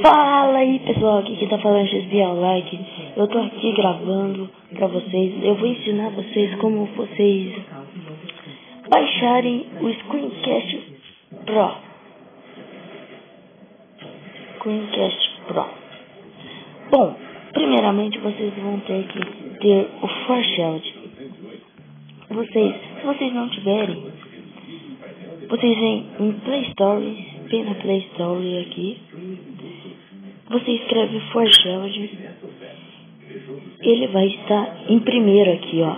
Fala aí pessoal, aqui quem tá falando é XB Like. Eu tô aqui gravando pra vocês. Eu vou ensinar vocês como vocês baixarem o Screencast Pro. Screencast Pro. Bom, primeiramente vocês vão ter que ter o ForShield. Se vocês não tiverem, vocês vêm em Play Store, bem na Play Store aqui. Você escreve ForShield. Ele vai estar em primeiro aqui, ó.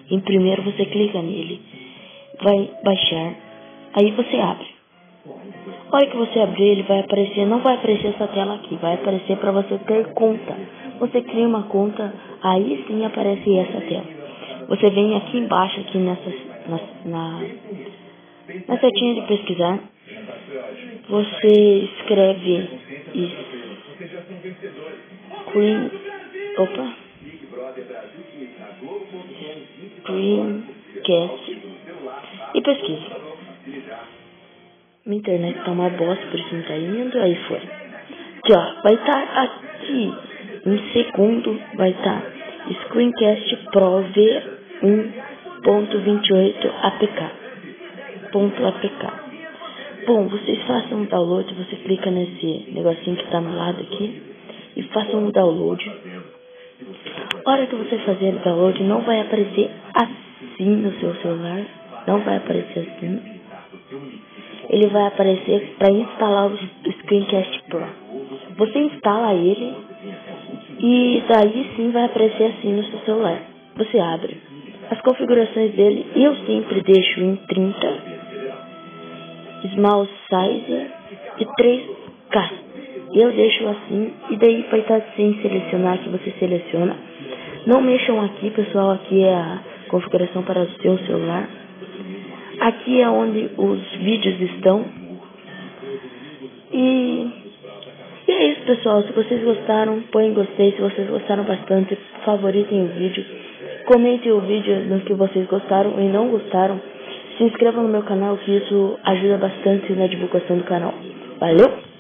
Em primeiro você clica nele. Vai baixar. Aí você abre. A hora que você abrir, ele vai aparecer. Não vai aparecer essa tela aqui. Vai aparecer para você ter conta. Você cria uma conta. Aí sim aparece essa tela. Você vem aqui embaixo, aqui na setinha de pesquisar. Você escreve isso. Screencast e pesquisa. Minha internet tá uma bosta, por isso não tá indo. Aí foi. Aqui ó, vai estar aqui em segundo, vai estar Screencast Pro V1.28 APK. Bom, vocês façam um download. Você clica nesse negocinho que tá no lado aqui e façam um download. A hora que você fazer o download, não vai aparecer assim no seu celular. Não vai aparecer assim. Ele vai aparecer para instalar o Screencast Pro. Você instala ele e daí sim vai aparecer assim no seu celular. Você abre as configurações dele. Eu sempre deixo em 30, Small Size e 3K. Eu deixo assim e daí vai estar sem selecionar, que você seleciona. Não mexam aqui, pessoal. Aqui é a configuração para o seu celular. Aqui é onde os vídeos estão. E é isso, pessoal. Se vocês gostaram, põem gostei. Se vocês gostaram bastante, favoritem o vídeo. Comentem o vídeo no que vocês gostaram e não gostaram. Se inscrevam no meu canal, que isso ajuda bastante na divulgação do canal. Valeu!